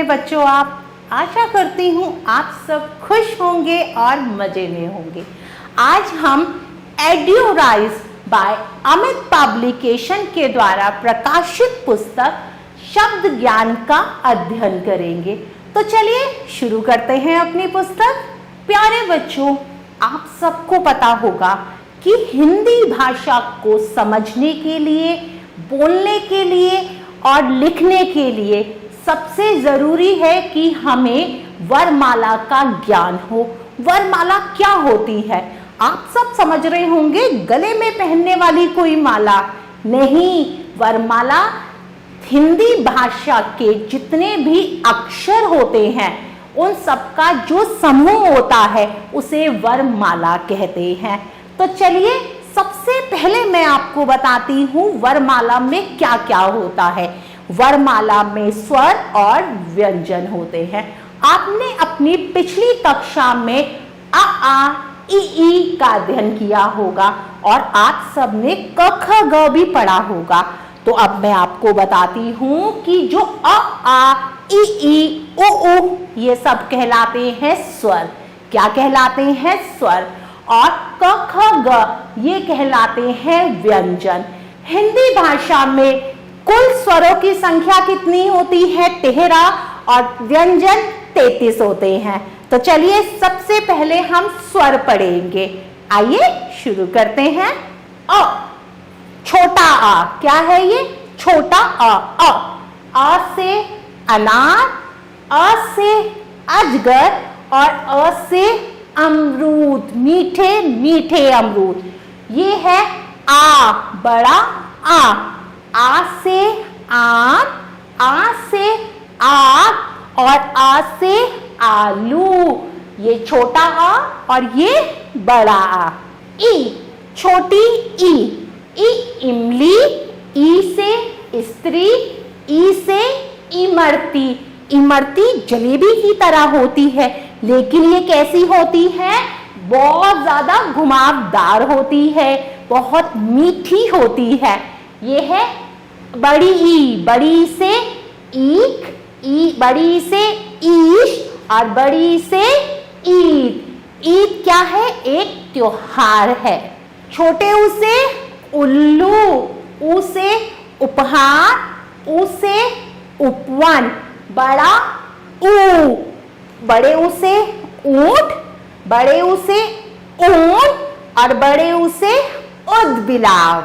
बच्चों आप? आशा करती हूँ आप सब खुश होंगे और मजे में होंगे। आज हम एड्यूराइज बाय अमित पब्लिकेशन के द्वारा प्रकाशित पुस्तक शब्द ज्ञान का अध्ययन करेंगे। तो चलिए शुरू करते हैं अपनी पुस्तक। प्यारे बच्चों, आप सबको पता होगा कि हिंदी भाषा को समझने के लिए, बोलने के लिए और लिखने के लिए सबसे जरूरी है कि हमें वर्णमाला का ज्ञान हो। वर्णमाला क्या होती है? आप सब समझ रहे होंगे गले में पहनने वाली कोई माला नहीं। वर्णमाला हिंदी भाषा के जितने भी अक्षर होते हैं उन सबका जो समूह होता है उसे वर्णमाला कहते हैं। तो चलिए सबसे पहले मैं आपको बताती हूँ वर्णमाला में क्या क्या होता है। वर्णमाला में स्वर और व्यंजन होते हैं। आपने अपनी पिछली कक्षा में आ इ ई का अध्ययन किया होगा और आप सबने क ख ग भी पढ़ा होगा। तो अब मैं आपको बताती हूँ कि जो आ इ ई उ ये सब कहलाते हैं स्वर। क्या कहलाते हैं? स्वर। और क ख ग ये कहलाते हैं व्यंजन। हिंदी भाषा में कुल स्वरों की संख्या कितनी होती है? 13 और व्यंजन 33 होते हैं। तो चलिए सबसे पहले हम स्वर पढ़ेंगे। आइए शुरू करते हैं। अ, छोटा आ क्या है ये? छोटा आ से अनार, अ से अजगर और अ से अमरूद, मीठे मीठे अमरूद। ये है आ, बड़ा आ से आम, आ से आग और आ से आलू। ये छोटा आ और ये बड़ा आ। ई, छोटी ई इमली, ई से स्त्री, ई से इमरती। इमरती जलेबी की तरह होती है, लेकिन ये कैसी होती है? बहुत ज्यादा घुमावदार होती है, बहुत मीठी होती है। ये है बड़ी ई, बड़ी से ईख, बड़ी से ईश और बड़ी से ईद। ईद क्या है? एक त्योहार है। छोटे ऊ से उल्लू, ऊ से उपहार, ऊ से उपवन। बड़ा ऊ, बड़े ऊ से ऊंट, बड़े ऊ से ऊंट और बड़े ऊ से उद्बिलाव।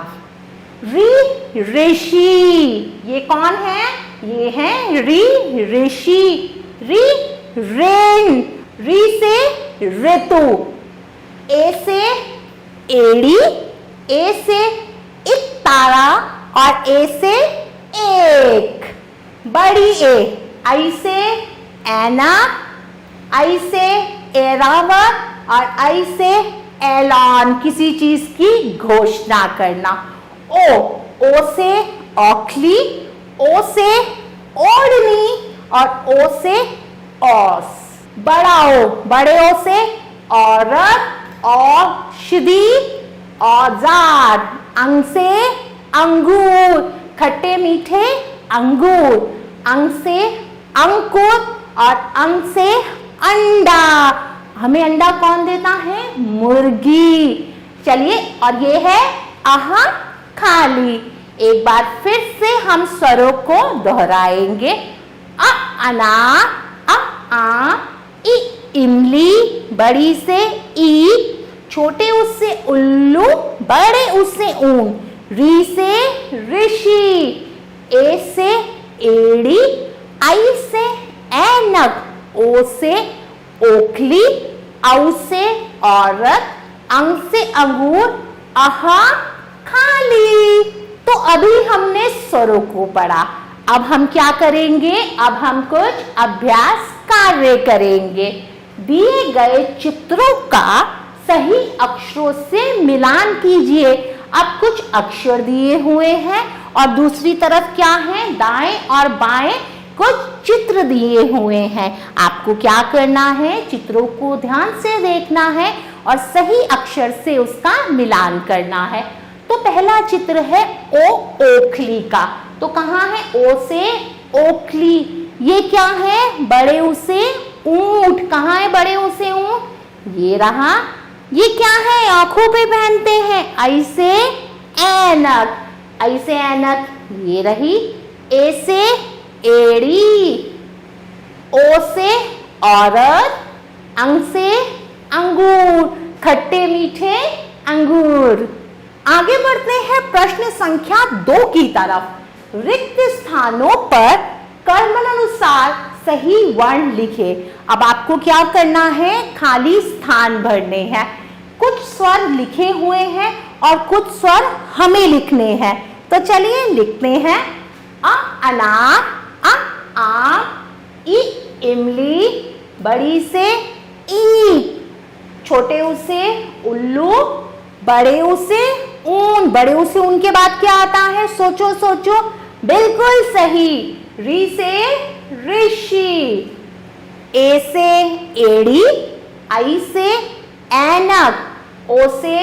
री, ऋषि। ये कौन है? ये है री, ऋषि। री, रेन, री से ऋतु। ए से एड़ी, ए से एक तारा और ए से एक। बड़ी ए, आई से ऐनक, आई से एरावत और आई से ऐलान, किसी चीज की घोषणा करना। ओ से औखली, ओ से ओढ़नी और ओ से औस। बड़ा ओ, बड़े ओ से औरत, औषधि, औजार। अंग से अंगूर, खट्टे मीठे अंगूर। अंग से अंकुर और अंग से अंडा। हमें अंडा कौन देता है? मुर्गी। चलिए, और ये है आहा, खाली। एक बार फिर से हम स्वरों को दोहराएंगे। अ अनार, आ इ इमली, बड़ी से ई, छोटे ऊ से उल्लू, बड़े ऊ से ऊन। री से ऋषि, ए से एड़ी, आई से ऐनक, ओ से ओखली, औ से औरत, अंग से अंगूर, आहा, खाली। तो अभी हमने स्वरों को पढ़ा। अब हम क्या करेंगे? अब हम कुछ अभ्यास कार्य करेंगे। दिए गए चित्रों का सही अक्षरों से मिलान कीजिए। अब कुछ अक्षर दिए हुए हैं और दूसरी तरफ क्या है? दाएं और बाएं कुछ चित्र दिए हुए हैं। आपको क्या करना है? चित्रों को ध्यान से देखना है और सही अक्षर से उसका मिलान करना है। तो पहला चित्र है ओ, ओखली का। तो कहाँ है? ओ से ओखली, ये क्या है? बड़े ऊ से ऊंट। कहाँ है बड़े ऊ से ऊंट? ये रहा। ये क्या है? आंखों पे पहनते हैं। ऐ से ऐनक। ऐ से ऐनक ये रही। ए से एड़ी। ओ से औरत। अंग से अंगूर। खट्टे मीठे अंगूर। आगे बढ़ते हैं प्रश्न संख्या 2 की तरफ। रिक्त स्थानों पर क्रमानुसार सही वर्ण लिखे। अब आपको क्या करना है? खाली स्थान भरने हैं। कुछ स्वर लिखे हुए हैं और कुछ स्वर हमें लिखने हैं। तो चलिए लिखते हैं। अ अनार। अ आम। इ इमली। बड़ी से ईंट। छोटे ऊ से उल्लू। बड़े ऊ से ऊन। बड़े ऊ से ऊन के बाद क्या आता है? सोचो सोचो। बिल्कुल सही। री से ऋषि। ए से एड़ी। आई से ऐनक। ओ से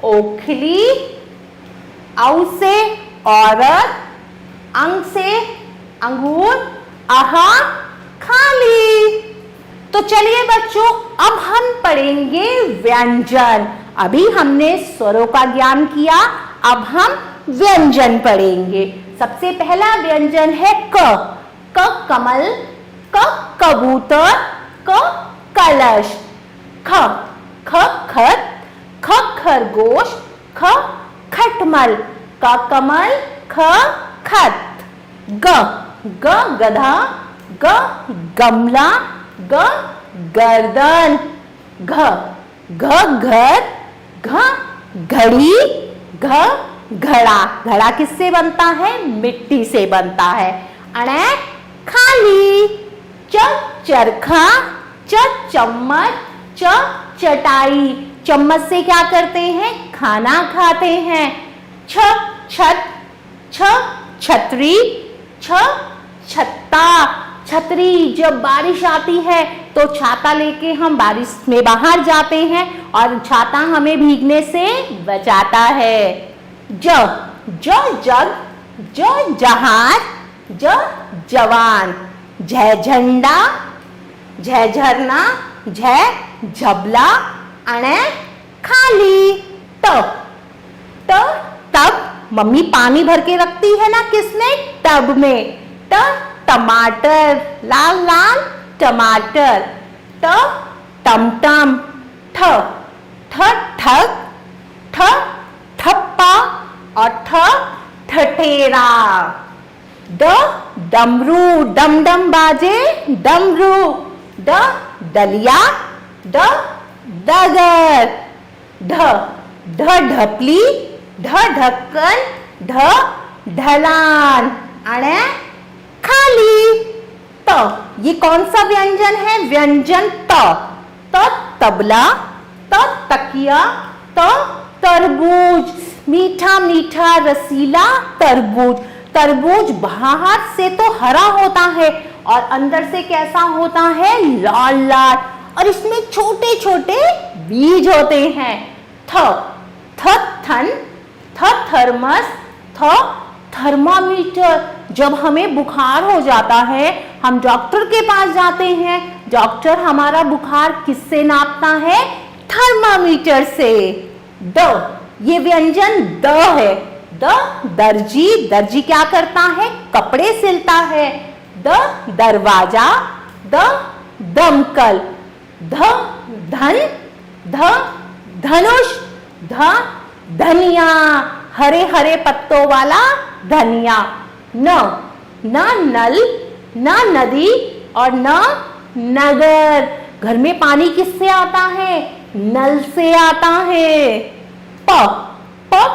ओखली। औ से औरत। अंग से अंगूर। आहा खाली। तो चलिए बच्चों, अब हम पढ़ेंगे व्यंजन। अभी हमने स्वरों का ज्ञान किया, अब हम व्यंजन पढ़ेंगे। सबसे पहला व्यंजन है क। क कमल। क कबूतर। क कलश। ख ख खत। ख खरगोश। ख खटमल। क कमल। ख खत। ग ग गधा। ग गमला। ग गर्दन। घ घ घर। घ घड़ी। घ घड़ा। घड़ा किससे बनता है? मिट्टी से बनता है। अणे खाली। च चरखा। च चम्मच। च चटाई। चम्मच से क्या करते हैं? खाना खाते हैं। छ छत। छ छतरी। छ छत्ता। छतरी, जब बारिश आती है तो छाता लेके हम बारिश में बाहर जाते हैं और छाता हमें भीगने से बचाता है। ज जग। ज जहाज। ज जवान। झ झंडा। झ झरना। झ झबला। अणे खाली। त तब। मम्मी पानी भर के रखती है ना, किसमें? टब में। ट टमाटर। लाल लाल टमाटर। ट टमटम। ठ ठग। ठ ठप्पा और ठ ठठेरा। ड डमरू। डम डम बाजे डमरू। ड डलिया। ड डगर। ढ ढ ढपली। ढ ढक्कन। ढ ढलान। अणे खाली। त ये कौन सा व्यंजन है? व्यंजन त। त तबला। त तकिया। त तरबूज। मीठा मीठा रसीला तरबूज। तरबूज बाहर से तो हरा होता है और अंदर से कैसा होता है? लाल लाल, और इसमें छोटे छोटे बीज होते हैं। थ थन। थ थर्मस। थ थर्मामीटर। जब हमें बुखार हो जाता है हम डॉक्टर के पास जाते हैं। डॉक्टर हमारा बुखार किससे नापता है? थर्मामीटर से। द ये व्यंजन द है। द दर्जी। दर्जी क्या करता है? कपड़े सिलता है। द दरवाजा। द दमकल। ध धन। ध धनुष। ध धनिया, हरे हरे पत्तों वाला धनिया। न नल। न नदी और न नगर। घर में पानी किससे आता है? नल से आता है। प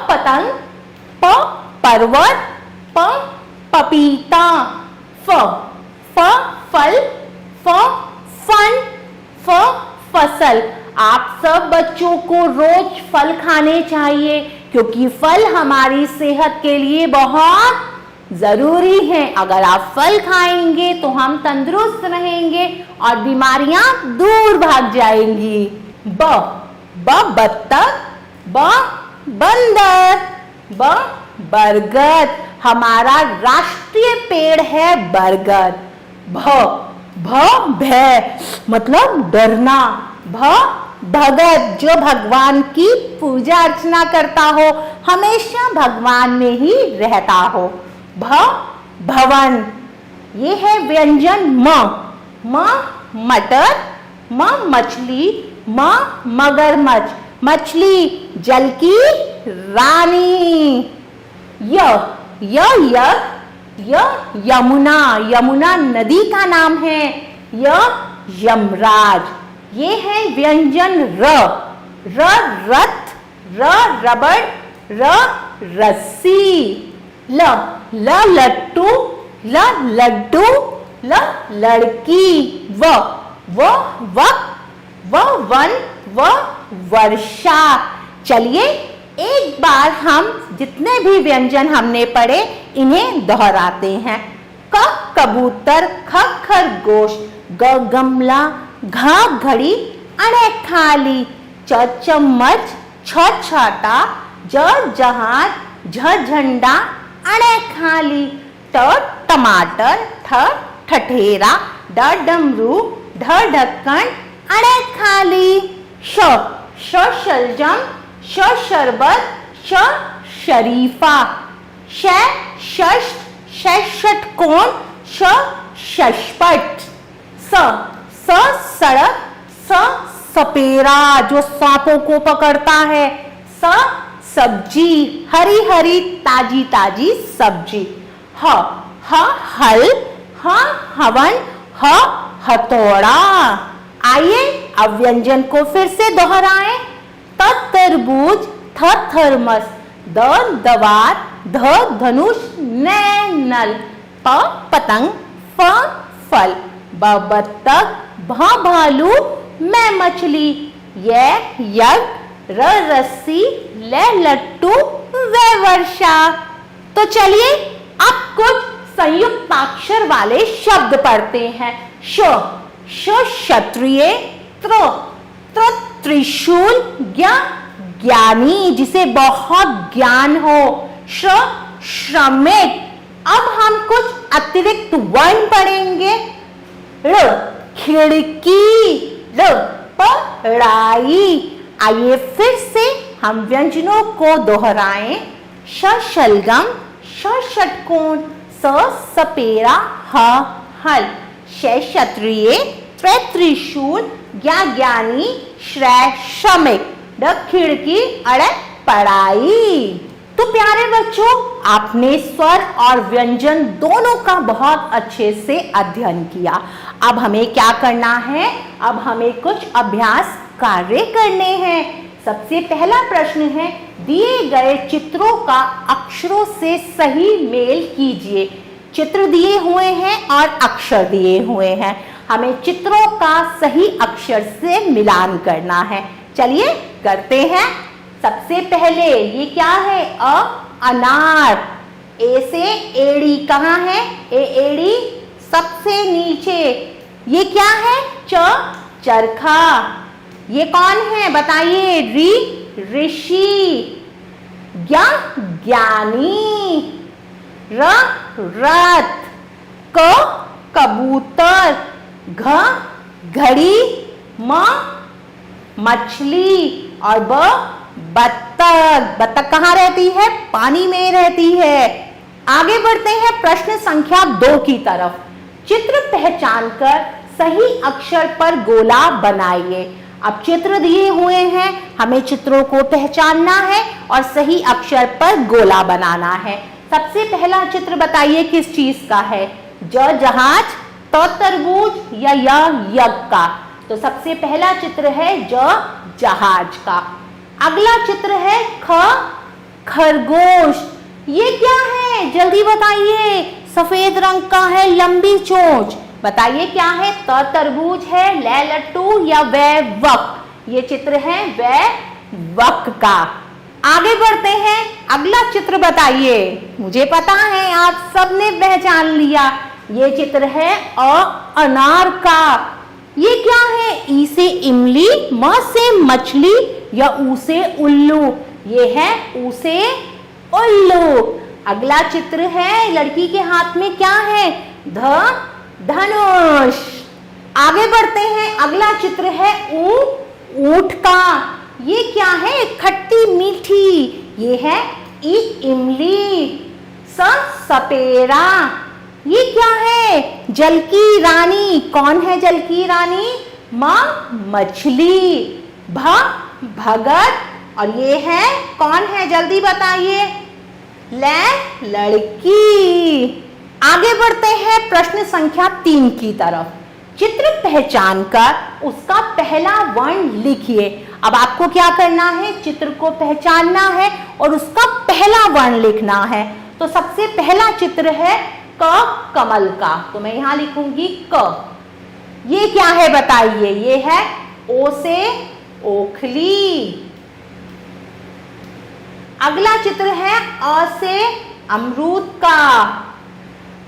पतंग। प पर्वत। प पपीता। फ फल। फ फन। फ फसल। आप सब बच्चों को रोज फल खाने चाहिए क्योंकि फल हमारी सेहत के लिए बहुत जरूरी है। अगर आप फल खाएंगे तो हम तंदुरुस्त रहेंगे और बीमारियां दूर भाग जाएंगी। ब बत्तख। ब बंदर। ब बरगद। हमारा राष्ट्रीय पेड़ है बरगद। भ भय मतलब डरना। भ भगत जो भगवान की पूजा अर्चना करता हो, हमेशा भगवान में ही रहता हो। भ भवन ये है व्यंजन म मटर, म मछली, म मगरमच्छ मछली जल की रानी। य यमुना यमुना नदी का नाम है। यमराज ये है व्यंजन र रथ, रबड़, रस्सी। लट्टू, लड्डू, लड़की। वन, वर्षा। चलिए एक बार हम जितने भी व्यंजन हमने पढ़े इन्हें दोहराते हैं। क कबूतर, ख खरगोश, ग गमला, घ घड़ी, अड़े खाली, च चम्मच, छ छाता, ज जहाज, झ झंडा, अड़े खाली, ट टमाटर, ठ ठठेरा, ड डमरू, ढ ढक्कन, अड़े खाली, श शलजम, श शरबत, श शरीफा, श षटकोण, श शशपथ, स सड़क, स सपेरा जो सांपों को पकड़ता है, स सब्जी हरी हरी ताजी ताजी सब्जी, ह हल, ह हवन, ह हथौड़ा। आइए अब व्यंजन को फिर से दोहराएं। त तरबूज, थ थर्मस, द दवात, ध धनुष, न नल, प पतंग, फ फल, ब बत्तख, भ भालू, मैं मछली, यज्ञ, र रस्सी, ल लट्टू, व वर्षा। तो चलिए अब कुछ संयुक्ताक्षर वाले शब्द पढ़ते हैं। क्षत्रिय, त्रिशूल, ज्ञानी जिसे बहुत ज्ञान हो, श्रमिक। अब हम कुछ अतिरिक्त वर्ण पढ़ेंगे। खिड़की, पढ़ाई। आइए फिर से हम व्यंजनों को दोहराएं। शलगम, षटकोण, स सपेरा, ह हल, क्षत्रिय, त्रिशूल, ज्ञानी, श्रमिक, ड खिड़की, अड़ पढ़ाई। तो प्यारे बच्चों आपने स्वर और व्यंजन दोनों का बहुत अच्छे से अध्ययन किया। अब हमें क्या करना है? अब हमें कुछ अभ्यास कार्य करने हैं। सबसे पहला प्रश्न है, दिए गए चित्रों का अक्षरों से सही मेल कीजिए। चित्र दिए हुए हैं और अक्षर दिए हुए हैं, हमें चित्रों का सही अक्षर से मिलान करना है। चलिए करते हैं। सबसे पहले ये क्या है? अनार। ए से एड़ी कहाँ है? एड़ी सबसे नीचे। ये क्या है? चरखा। ये कौन है बताइए? ऋषि। ज्ञानी। रथ। कबूतर। घड़ी। मछली। और बत्तख। बत्तख कहाँ रहती है? पानी में रहती है। आगे बढ़ते हैं प्रश्न संख्या 2 की तरफ। चित्र पहचानकर सही अक्षर पर गोला बनाइए। अब चित्र दिए हुए हैं, हमें चित्रों को पहचानना है और सही अक्षर पर गोला बनाना है। सबसे पहला चित्र बताइए किस चीज का है? जहाज, तरबूज या यज्ञ का। तो सबसे पहला चित्र है जहाज का। अगला चित्र है खरगोश। ये क्या है? जल्दी बताइए। सफेद रंग का है, लंबी चोंच। बताइए क्या है? तरबूज है, ल लट्टू या वक। ये चित्र है वक का। आगे बढ़ते हैं। अगला चित्र बताइए। मुझे पता है आप सबने पहचान लिया। ये चित्र है अनार का। ये क्या है? ई से इमली, म से मछली या ऊ से उल्लू। ये है ऊ से उल्लू। अगला चित्र है, लड़की के हाथ में क्या है? धनुष। आगे बढ़ते हैं, अगला चित्र है ऊंट का। ये क्या है? खट्टी मीठी। ये है इमली। सपेरा। ये क्या है? जल की रानी। कौन है जल की रानी? मछली। भगत। और ये है, कौन है? जल्दी बताइए। लड़की। आगे बढ़ते हैं प्रश्न संख्या 3 की तरफ। चित्र पहचान कर उसका पहला वर्ण लिखिए। अब आपको क्या करना है? चित्र को पहचानना है और उसका पहला वर्ण लिखना है। तो सबसे पहला चित्र है कमल का, तो मैं यहां लिखूंगी क। ये क्या है बताइए? ये है ओ से ओखली। अगला चित्र है अ से अमरूद का।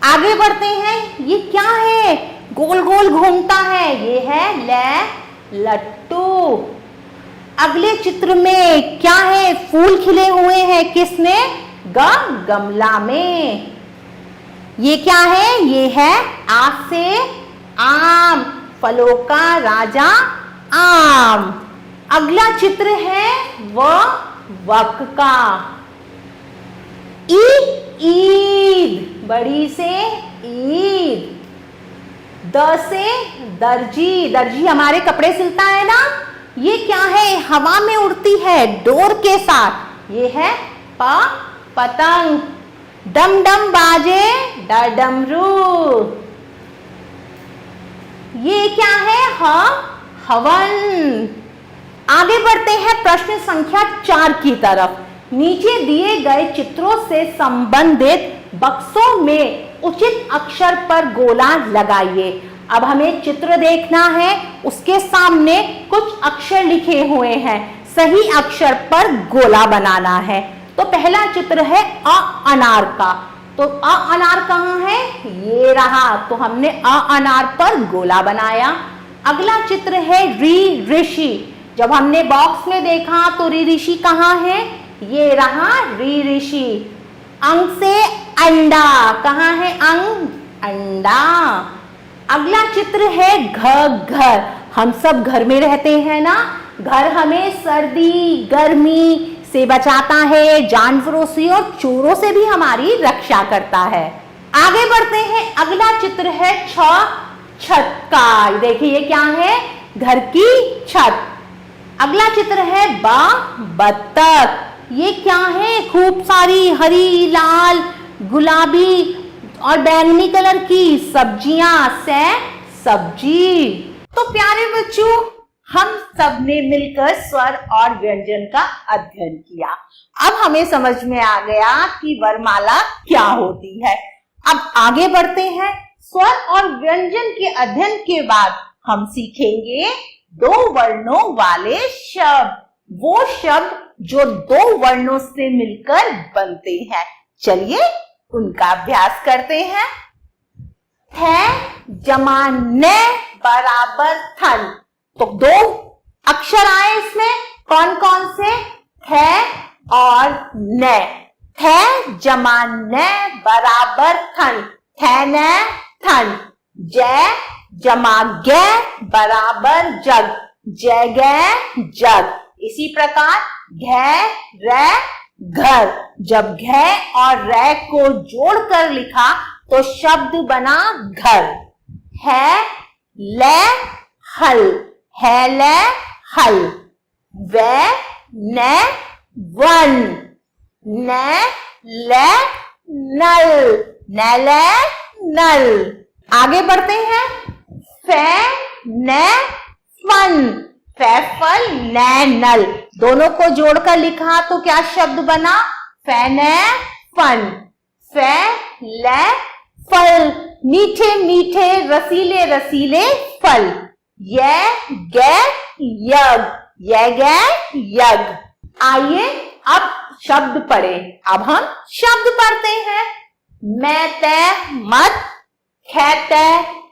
आगे बढ़ते हैं, ये क्या है? गोल गोल घूमता है। ये है लट्टू। अगले चित्र में क्या है? फूल खिले हुए हैं। किसने? गमला में। ये क्या है? ये है आ से आम, फलों का राजा आम। अगला चित्र है वक का। ईद, बड़ी से ईद। द से दर्जी, दर्जी हमारे कपड़े सिलता है ना। ये क्या है? हवा में उड़ती है डोर के साथ। ये है पतंग। डम डम बाजे डमरू। ये क्या है? हवन। आगे बढ़ते हैं प्रश्न संख्या 4 की तरफ। नीचे दिए गए चित्रों से संबंधित बक्सों में उचित अक्षर पर गोला लगाइए। अब हमें चित्र देखना है, उसके सामने कुछ अक्षर लिखे हुए हैं, सही अक्षर पर गोला बनाना है। तो पहला चित्र है अनार का। तो अनार कहाँ है? ये रहा। तो हमने अनार पर गोला बनाया। अगला चित्र है ऋषि। जब हमने बॉक्स में देखा तो ऋषि कहाँ है? ये रहा ऋषि। अंग से अंडा। कहाँ है अंग? अंडा। अगला चित्र है घर। हम सब घर में रहते हैं ना। घर हमें सर्दी गर्मी से बचाता है, जानवरों से और चोरों से भी हमारी रक्षा करता है। आगे बढ़ते हैं, अगला चित्र है छत का। देखिए ये क्या है? घर की छत। अगला चित्र है बत्तख। ये क्या है? खूब सारी हरी, लाल, गुलाबी और बैंगनी कलर की सब्जियां से सब्जी। तो प्यारे बच्चों, हम सब ने मिलकर स्वर और व्यंजन का अध्ययन किया। अब हमें समझ में आ गया कि वर्णमाला क्या होती है। अब आगे बढ़ते हैं। स्वर और व्यंजन के अध्ययन के बाद हम सीखेंगे 2 वर्णों वाले शब्द, वो शब्द जो 2 वर्णों से मिलकर बनते हैं। चलिए उनका अभ्यास करते हैं। थ जमा न बराबर थन। तो 2 अक्षर आए इसमें, कौन कौन से? थ और न। थ जमा न बराबर थन, थैन थन। जय जमा ग बराबर जग, जग जग। इसी प्रकार घ र घर। जब घ और र को जोड़कर लिखा तो शब्द बना घर। है ल हल, है ल हल। व न वन, न ल नल, नल नल। आगे बढ़ते हैं। फ न फन, फल न नल। दोनों को जोड़कर लिखा तो क्या शब्द बना? फैन फन। फ ल फल, मीठे मीठे रसीले रसीले फल। य ग यग, यग यग। आइए अब शब्द पढ़े। अब हम शब्द पढ़ते हैं। मैं तय मत, खैते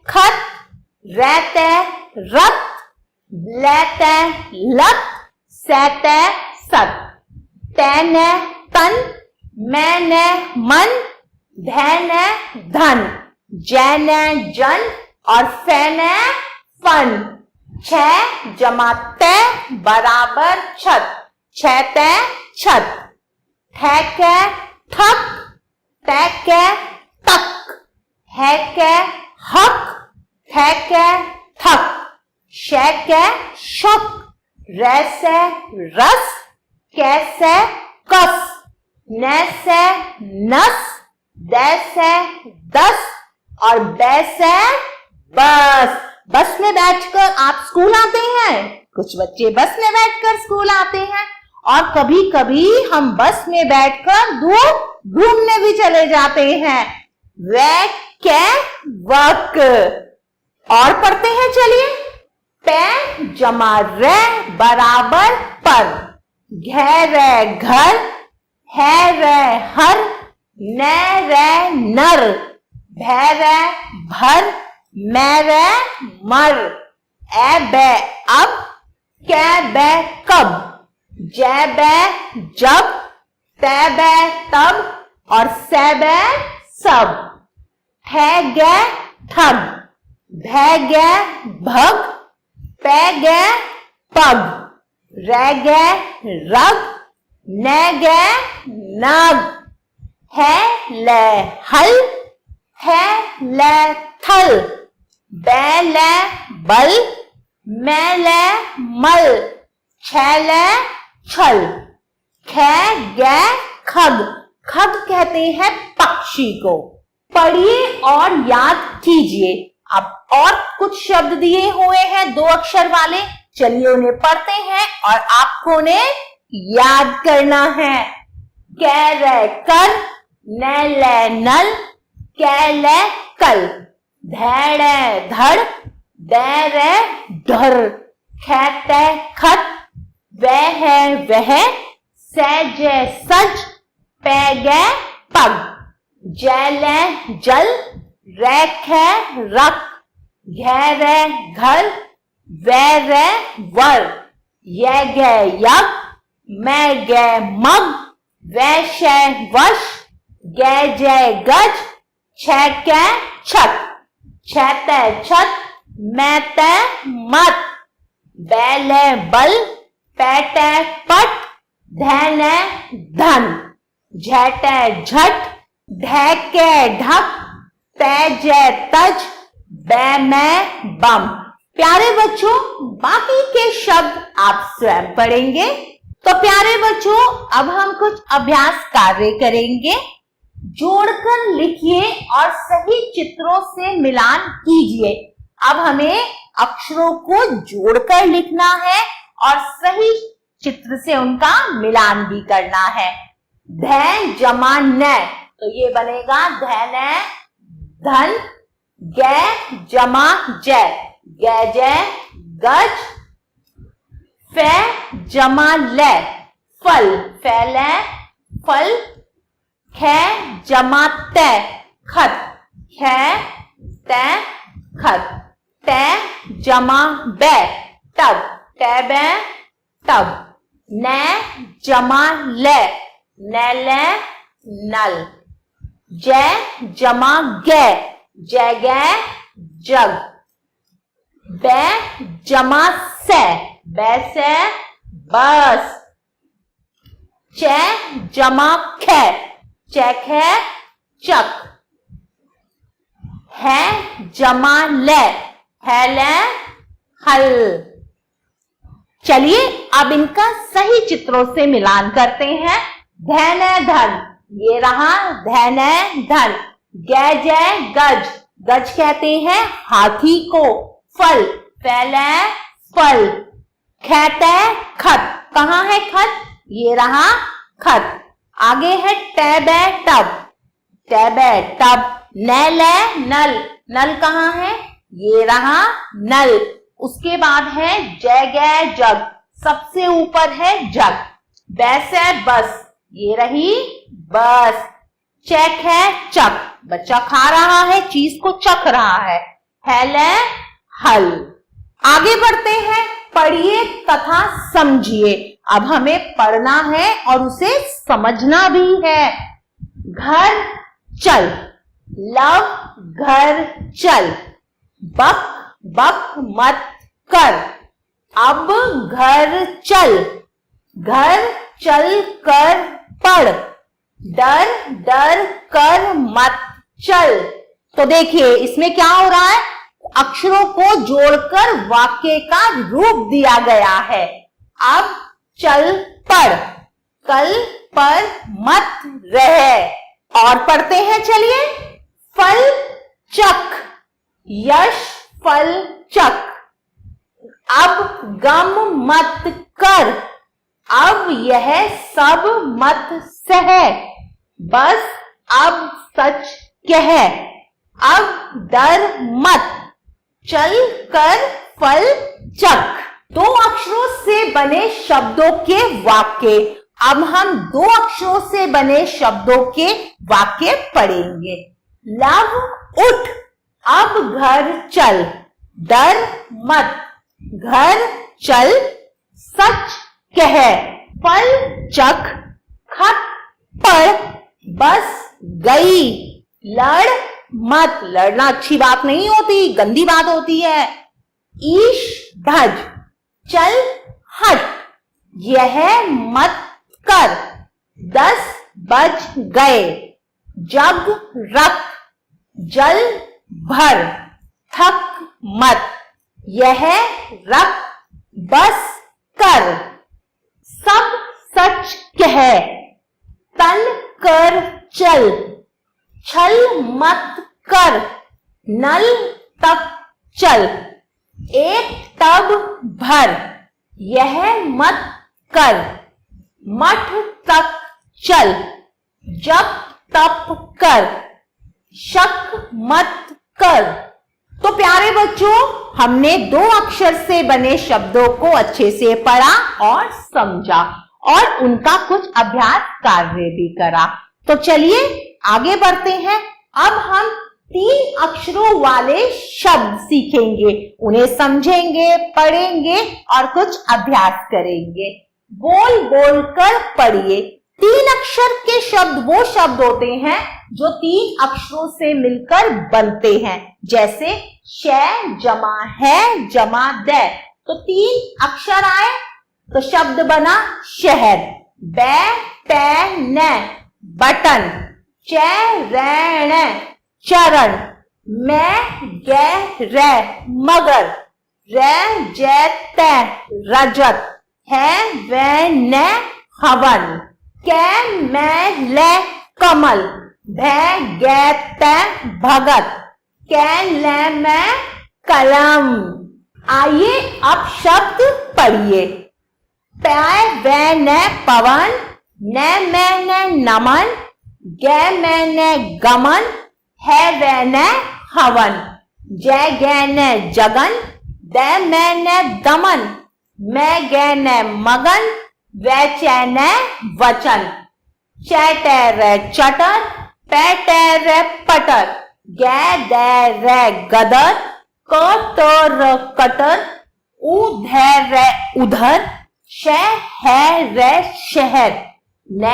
खत, रहते रत, लेते लत, सहते सत। तैने तन, मैंने मन, धैने धन। जैन जन और फैन फन। 6 जमा तय बराबर छत, 6 तय छत। ठैक ठक, तैक तक, हैक हक, ठैक थक। शैक शक, रैस रस, कैसे कस। नैस नस, दैस दस और बैस बस। बस में बैठकर आप स्कूल आते हैं। कुछ बच्चे बस में बैठकर स्कूल आते हैं और कभी कभी हम बस में बैठकर दूर घूमने भी चले जाते हैं। वैक वक। और पढ़ते हैं, चलिए। पै जमा रे बराबर पर। घेर घर, है रे हर, न रे नर। भैर भर, मैर मर। ए बै अब, कै बै कब। जै बै जब, तै बै तब और सै बै सब। है गे ठग, भै गे भग, पै गे पग। रह गे रग, न गे नग। है ले हल, है ले थल। बै ले बल, मैं ले मल। छै ले छल। खे गे खग। खग कहते हैं पक्षी को। पढ़िए और याद कीजिए। अब और कुछ शब्द दिए हुए हैं 2 अक्षर वाले, चलिए उन्हें पढ़ते हैं और आपको उन्हें याद करना है। कै रे कर, न ले नल, कै ले कल। धैड़ धड़, दैर धर। खैत खत, वह वह। सहज सज, पैग पग। जैल जल, रैख रख। घेर घर, वैर वर। यग यग, मैं गे मग। वैश वश, गैज गज। छैक छत, छैत छत, मैत मत। बैल बल, पैट पट, धैन धन। झट झट, ढैक ढक, तैज तज, बैम बम। प्यारे बच्चों, बाकी के शब्द आप स्वयं पढ़ेंगे। तो प्यारे बच्चों, अब हम कुछ अभ्यास कार्य करेंगे। जोड़कर लिखिए और सही चित्रों से मिलान कीजिए। अब हमें अक्षरों को जोड़कर लिखना है और सही चित्र से उनका मिलान भी करना है। धै जमा न, तो ये बनेगा धैन धन। गै जमा जै, गैज गज। फै जमा लै, फल, फैल फल। खे जमा तै, खत, खे तै खत। तै जमा बै, तब, तै बै तब। नै जमा लै, नै लै नल। जै जमा गै, जै गै जग। बै जमा सै, बै सै बस। चै जमा खे, चै खे चक। है जमा लै, है लै हल। चलिए अब इनका सही चित्रों से मिलान करते हैं। धैन धन, ये रहा धैन धन। गैज गज, गज कहते हैं हाथी को। फल, फैल फल। खैत खत, कहाँ है खत, ये रहा खत। आगे है tab tub, tab tub. Nail नल, नल कहाँ है, ये रहा नल। उसके बाद है जग जग, सबसे ऊपर है जग। बैस है बस, ये रही बस। चेक है चक, बच्चा खा रहा है, चीज को चख रहा है। हल है हल। आगे बढ़ते हैं, पढ़िए तथा समझिए। अब हमें पढ़ना है और उसे समझना भी है। घर चल, लव घर चल, बक बक मत कर, अब घर चल, घर चल कर पढ़, डर डर कर मत चल। तो देखिए इसमें क्या हो रहा है, अक्षरों को जोड़कर वाक्य का रूप दिया गया है। अब चल पढ़, कल पर मत रह। और पढ़ते हैं, चलिए। फल चख, यश फल चख, अब गम मत कर, अब यह सब मत सह, बस अब सच कह, अब डर मत, चल कर फल चख। दो अक्षरों से बने शब्दों के वाक्य। अब हम दो अक्षरों से बने शब्दों के वाक्य पढ़ेंगे। लव उठ, अब घर चल, डर मत, घर चल, सच कह, फल चख, खत पढ़, बस गई, लड़ मत, लड़ना अच्छी बात नहीं होती, गंदी बात होती है। ईश भज, चल हट, यह मत कर, 10 बज गए, जग रख, जल भर, थक मत, यह रख, बस कर, सब सच कह, तन कर चल, छल मत कर, नल तक चल, एक टब भर, यह मत कर, मठ तक चल, जप तप कर, शक मत कर। तो प्यारे बच्चों, हमने दो अक्षर से बने शब्दों को अच्छे से पढ़ा और समझा और उनका कुछ अभ्यास कार्य भी करा। तो चलिए आगे बढ़ते हैं। अब हम 3 अक्षरों वाले शब्द सीखेंगे, उन्हें समझेंगे, पढ़ेंगे और कुछ अभ्यास करेंगे। बोल बोल कर पढ़िए। 3 अक्षर के शब्द वो शब्द होते हैं जो 3 अक्षरों से मिलकर बनते हैं, जैसे शय जमा है जमा दै। तो 3 अक्षर आए तो शब्द बना शहर। बै पै न बटन, चै रैण चरण, मैं गै रै मगर, रै जै तै रजत, है वै न हवन, कै मैं लै कमल, भै गै तै भगत, कै लै मैं कलम। आइए अब शब्द पढ़िए। पै वै न पवन, न मैं न नमन, गै मैं न गमन, है वै न हवन, जै गै न जगन, दै मैं न दमन, मैं गै न मगन, वै चै न वचन, चै टै रै चटर, पै टै रै पटर, गै दै रै गदर, क त र कटर, उ धै रै उधर, शै है रै शहर, न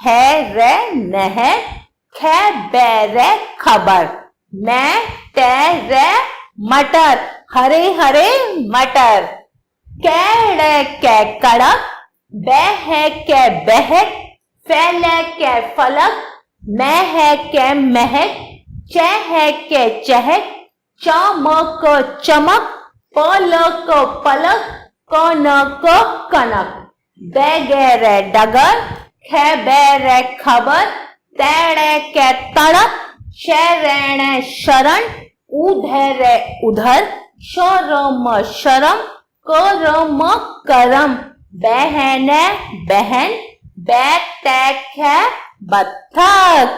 है रै नहर, ख बै रै खबर, मैं टै रै मटर, हरे हरे मटर, कै रै कै कड़क, बै है कै बहक, फै लै कै फलक, मैं है कै महक, चै है कै चहक, च म क चमक, प ल क पलक, क न क कनक, बै गै रै डगर, ख बै रै खबर, तै रै कै तड़क, शै रैण शरण, उ धै रै उधर, श र म शरम, क र म करम, बै है न बहन, बै तै ख बत्तख।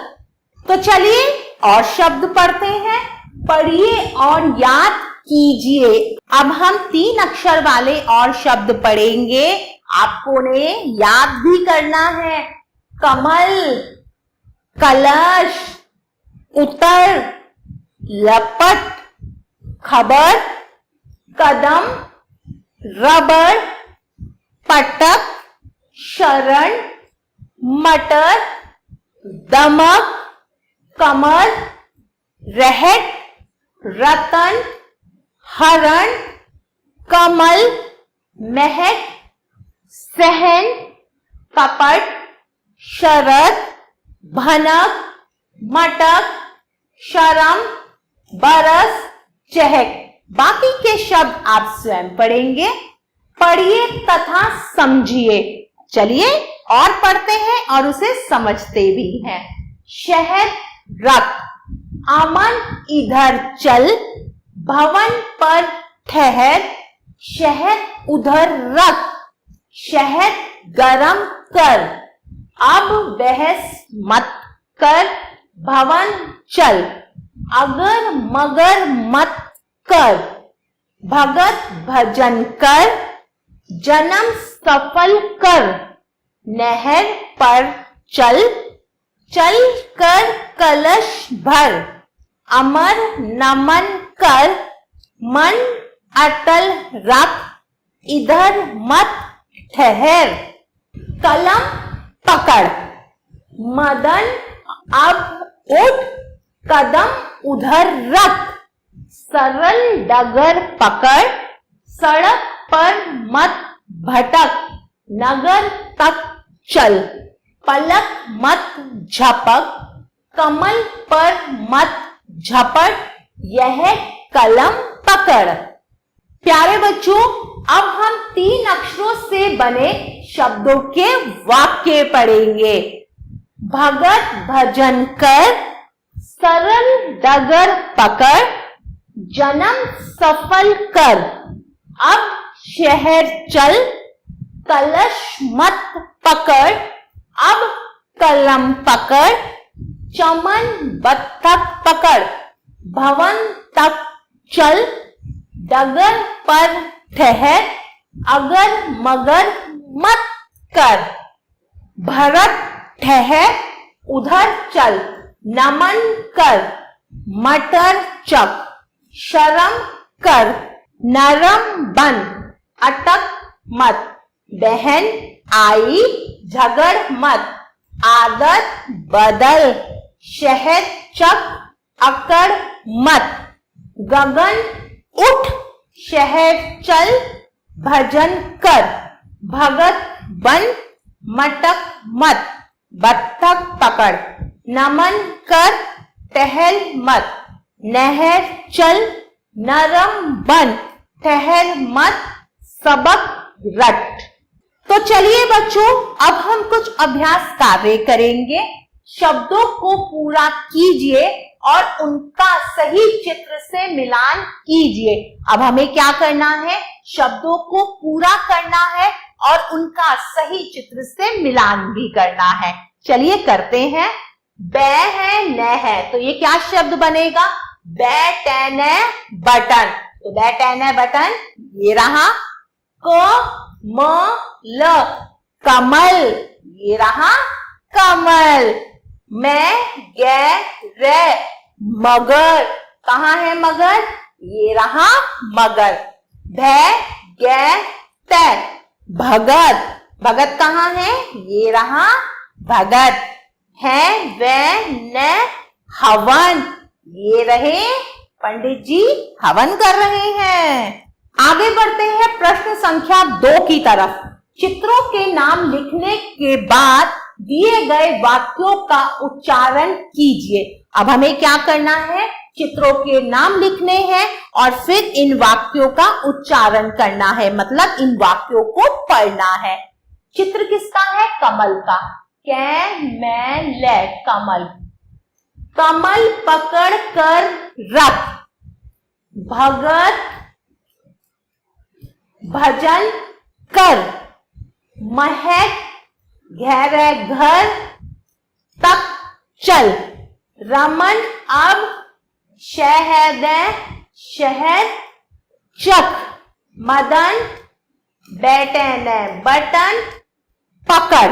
तो चलिए और शब्द पढ़ते हैं। पढ़िए और याद कीजिए। अब हम 3 अक्षर वाले और शब्द पढ़ेंगे, आपको उन्हें याद भी करना है। कमल, कलश, उतर, लपट, खबर, कदम, रबड़, पटक, शरण, मटर, दमक, कमर, रहट, रतन, हरण, कमल, महक, सहन, कपट, शरद, भनक, मटक, शरम, बरस, चहक। बाकी के शब्द आप स्वयं पढ़ेंगे, पढ़िए तथा समझिए। चलिए और पढ़ते हैं और उसे समझते भी हैं। शहर रख, अमन इधर चल, भवन पर ठहर, शहर उधर रख, शहर गरम कर, अब बहस मत कर, भवन चल, अगर मगर मत कर, भगत भजन कर, जन्म सफल कर, नहर पर चल, चल कर कलश भर, अमर नमन कर, मन अटल रख, इधर मत ठहर, कलम पकड़, मदन अब उठ, कदम उधर रख, सरल डगर पकड़, सड़क पर मत भटक, नगर तक चल, पलक मत झपक, कमल पर मत झपट, यह कलम पकड़। प्यारे बच्चों, अब हम 3 अक्षरों से बने शब्दों के वाक्य पढ़ेंगे। भगत भजन कर, सरल डगर पकड़, जन्म सफल कर, अब शहर चल, कलश मत पकड़, अब कलम पकड़, चमन बत्तख पकड़, भवन तक चल, डगर पर ठहर, अगर मगर मत कर, भरत ठहर, उधर चल, नमन कर, मटर चक, शर्म कर, नरम बन, अटक मत, बहन आई झगड़ मत, आदत बदल, शहद चक अकड़ मत, गगन उठ, शहर चल, भजन कर, भगत बन, मटक मत, बत्तख पकड़, नमन कर, टहल मत, नहर चल, नरम बन, ठहर मत, सबक रट। तो चलिए बच्चों, अब हम कुछ अभ्यास कार्य करेंगे। शब्दों को पूरा कीजिए और उनका सही चित्र से मिलान कीजिए। अब हमें क्या करना है? शब्दों को पूरा करना है और उनका सही चित्र से मिलान भी करना है। चलिए करते हैं। बै है न है, तो ये क्या शब्द बनेगा? बैटन बटन। तो बैटन बटन ये रहा। कमल कमल, ये रहा कमल। मैं गे मगर, कहाँ है मगर? ये रहा मगर। भगत भगत, भगत कहाँ है? ये रहा भगत। है न हवन, ये रहे पंडित जी हवन कर रहे हैं। आगे बढ़ते हैं प्रश्न संख्या 2 की तरफ। चित्रों के नाम लिखने के बाद दिए गए वाक्यों का उच्चारण कीजिए। अब हमें क्या करना है? चित्रों के नाम लिखने हैं और फिर इन वाक्यों का उच्चारण करना है, मतलब इन वाक्यों को पढ़ना है। चित्र किसका है? कमल का। कमल। कमल पकड़ कर रख। भगत भजन कर। महक गहरे घर तक चल। रमन अब शहद शहर चक। मदन बैटन बटन पकड़।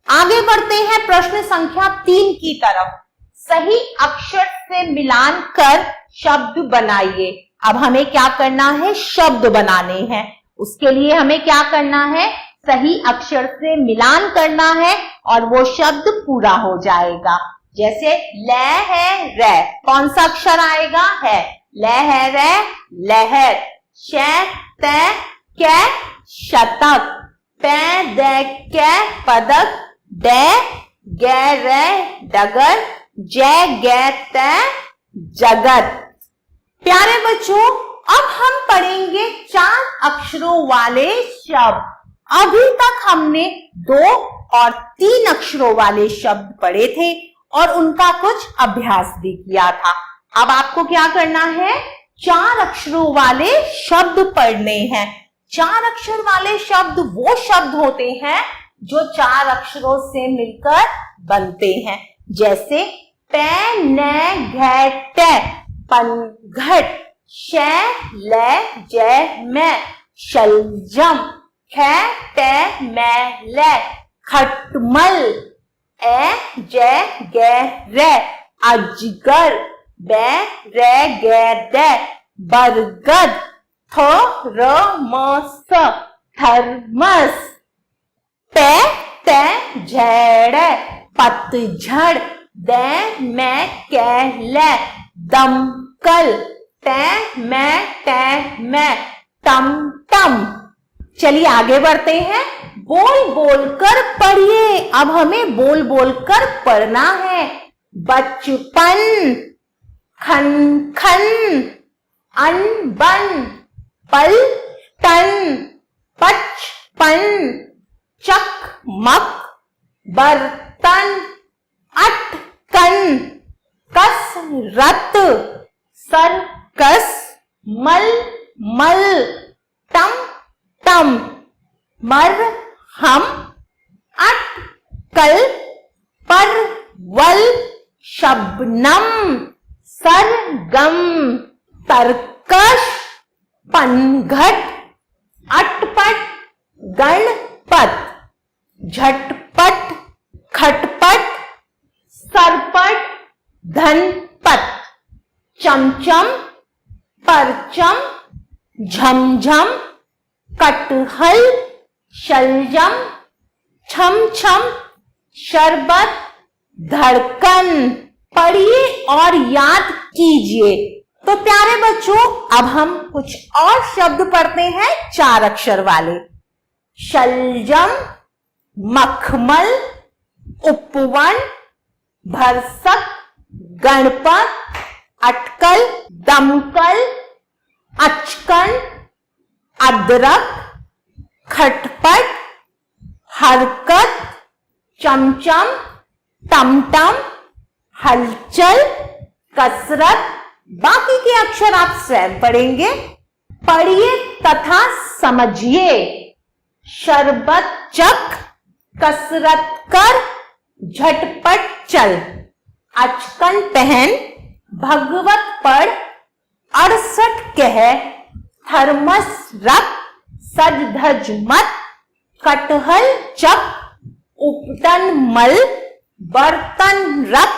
आगे बढ़ते हैं प्रश्न संख्या 3 की तरफ। सही अक्षर से मिलान कर शब्द बनाइए। अब हमें क्या करना है? शब्द बनाने हैं। उसके लिए हमें क्या करना है? सही अक्षर से मिलान करना है और वो शब्द पूरा हो जाएगा। जैसे ल है रे, कौन सा अक्षर आएगा? है। ल है रे लहर, श त क शतक, प द क पदक, ड ग रे डगर, ज ग त जगत। प्यारे बच्चों, अब हम पढ़ेंगे 4 अक्षरों वाले शब्द। अभी तक हमने 2 और 3 अक्षरों वाले शब्द पढ़े थे और उनका कुछ अभ्यास भी किया था। अब आपको क्या करना है? 4 अक्षरों वाले शब्द पढ़ने हैं। 4 अक्षर वाले शब्द वो शब्द होते हैं जो 4 अक्षरों से मिलकर बनते हैं। जैसे प न घ ट पनघट, श ल ज म शलजम, ख ट म ल खटमल, ए ज ग र अजगर, ब र ग द बरगद, थ र म स थर्मस, प त झड़ पतझड़, द म कहल दमकल, त म ट म टमटम। चलिए आगे बढ़ते हैं। बोल बोल कर पढ़िए। अब हमें बोल बोल कर पढ़ना है। बचपन, खन खन, अनबन, पलटन, पचपन, चकमक, बर्तन, अटकन, कसरत, सर्कस, मलमल, टमटम, मरहम, अटकल, परवल, शबनम, सरगम, तरकश, पनघट, अटपट, गणपत, झटपट, खटपट, सरपट, धनपत, चमचम, परचम, झमझम, कटहल, शलजम, छमछम, शरबत, धड़कन। पढ़िए और याद कीजिए। तो प्यारे बच्चों, अब हम कुछ और शब्द पढ़ते हैं 4 अक्षर वाले। शलजम, मखमल, उपवन, भरसक, गणपत, अटकल, दमकल, अचकन, अदरक, खटपट, हरकत, चमचम, टमटम, हलचल, कसरत। बाकी के अक्षर आप स्वयं पढ़ेंगे। पढ़िए तथा समझिए। शरबत चख, कसरत कर, झटपट चल, अचकन पहन, भगवत पढ़, 68 कह, थर्मस रख, सज धज मत, कटहल चक, उपटन मल, बर्तन रख,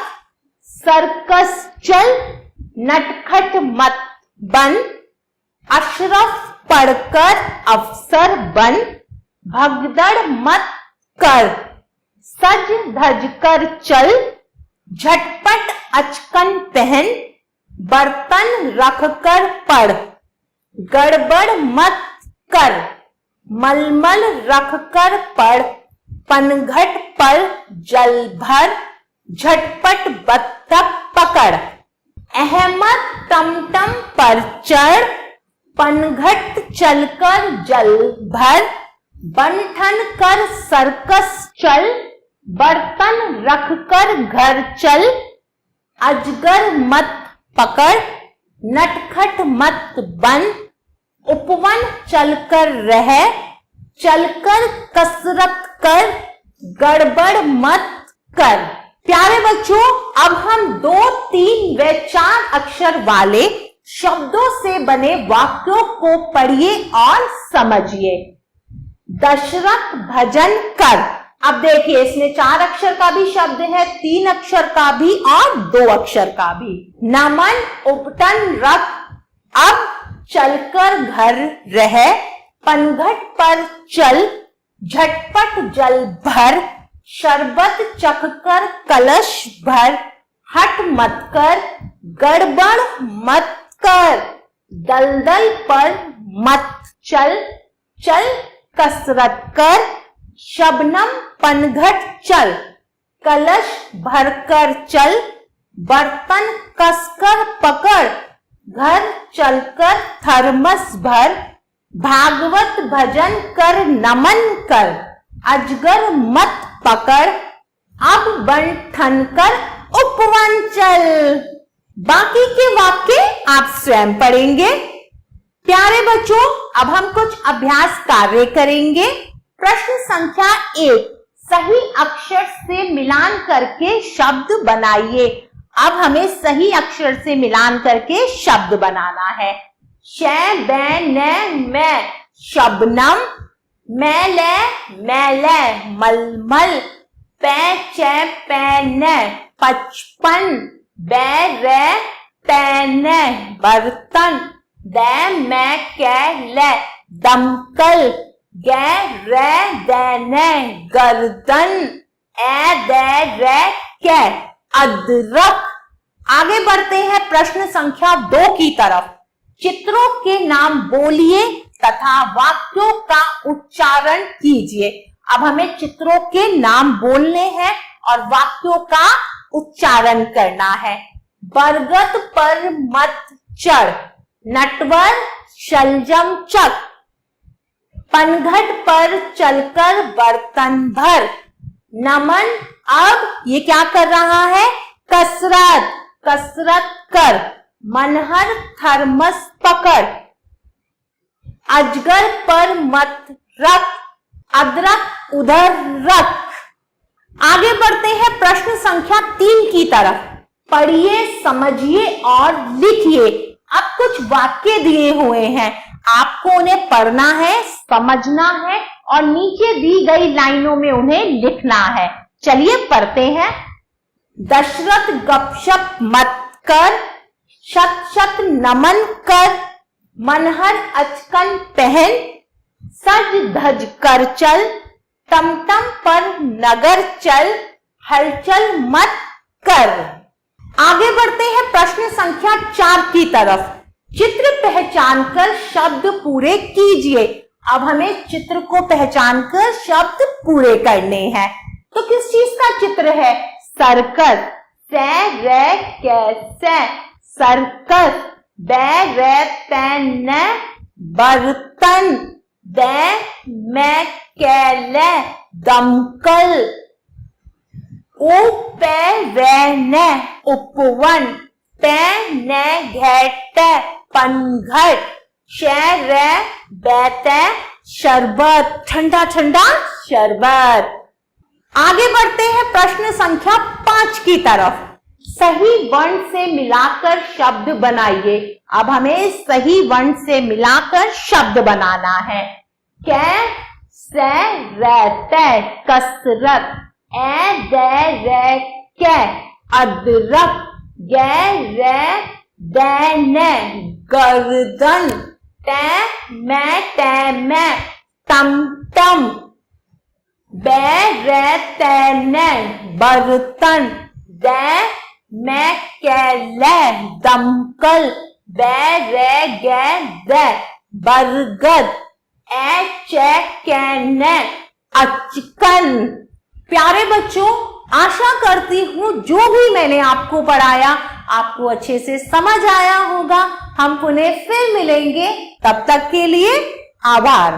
सर्कस चल, नटखट मत बन, अशरफ पढ़कर अफसर बन, भगदड़ मत कर, सज धज कर चल, झटपट अचकन पहन, बर्तन रख कर पढ़, गड़बड़ मत कर, मलमल रख कर पढ़, पनघट पर जल भर, झटपट बत्तख पकड़, अहमद टमटम पर चढ़, पनघट चलकर जल भर, बंठन कर सर्कस चल, बर्तन रख कर घर चल, अजगर मत पकड़, नटखट मत बन, उपवन चलकर रह, चलकर कसरत कर, गड़बड़ मत कर। प्यारे बच्चों, अब हम 2, 3 व 4 अक्षर वाले शब्दों से बने वाक्यों को पढ़िए और समझिए। दशरथ भजन कर। अब देखिए, इसमें 4 अक्षर का भी शब्द है, 3 अक्षर का भी और 2 अक्षर का भी। नमन उपटन रख, अब चलकर घर रह, पनघट पर चल, झटपट जल भर, शरबत चखकर कलश भर, हट मत कर गड़बड़ मत कर, दलदल पर मत चल, चल कसरत कर, शबनम पनघट चल, कलश भरकर चल, बर्तन कसकर पकड़, घर चलकर थर्मस भर, भागवत भजन कर नमन कर, अजगर मत पकड़, अब बन ठन कर उपवन चल। बाकी के वाक्य आप स्वयं पढ़ेंगे। प्यारे बच्चों, अब हम कुछ अभ्यास कार्य करेंगे। प्रश्न संख्या 1, सही अक्षर से मिलान करके शब्द बनाइए। अब हमें सही अक्षर से मिलान करके शब्द बनाना है। शै बै नै मै शबनम, मैले मैले मलमल, पै चै पै नै पचपन, बै रै पैनै बर्तन, दै मै कै लै दमकल, गै रै दैनै गर्दन, ऐ दै रै कै अदरक। आगे बढ़ते हैं प्रश्न संख्या 2 की तरफ। चित्रों के नाम बोलिए तथा वाक्यों का उच्चारण कीजिए। अब हमें चित्रों के नाम बोलने हैं और वाक्यों का उच्चारण करना है। बरगद पर मत चढ़, नटवर शलजम चक, पनघट पर चलकर बर्तन भर, नमन अब ये क्या कर रहा है? कसरत, कसरत कर, मनहर थर्मस पकड़, अजगर पर मत रख, अदरक उधर रख। आगे बढ़ते हैं प्रश्न संख्या 3 की तरफ। पढ़िए, समझिए और लिखिए। अब कुछ वाक्य दिए हुए हैं, आपको उन्हें पढ़ना है, समझना है और नीचे दी गई लाइनों में उन्हें लिखना है। चलिए पढ़ते हैं। दशरथ गपशप मत कर, शत शत नमन कर, मनहर अचकन पहन, सज धज कर चल, टमटम पर नगर चल, हलचल मत कर। आगे बढ़ते हैं प्रश्न संख्या 4 की तरफ। चित्र पहचानकर शब्द पूरे कीजिए। अब हमें चित्र को पहचानकर शब्द पूरे करने हैं। तो किस चीज का चित्र है? सर्कस, सै रै कैसे सर्कस, बै रै तैनै बर्तन, दै मै कैले दमकल, ओ पै रै नै उपवन, पै नै घेटे पनघट, शै रै बैते शरबत, ठंडा ठंडा शरबत। आगे बढ़ते हैं प्रश्न संख्या 5 की तरफ। सही वर्ण से मिलाकर शब्द बनाइए। अब हमें सही वर्ण से मिलाकर शब्द बनाना है। कै से रहते कसरत, ऐ दै रै कै अदरक, गै रै दैनै गर्दन, तै मै टमटम, बै रै तैनै बर्तन, दै मै कैले दमकल, बै रै गै दै बरगद, ऐ चै कैनै अचकन। प्यारे बच्चों, आशा करती हूँ जो भी मैंने आपको पढ़ाया आपको अच्छे से समझ आया होगा। हम पुनः फिर मिलेंगे, तब तक के लिए आभार।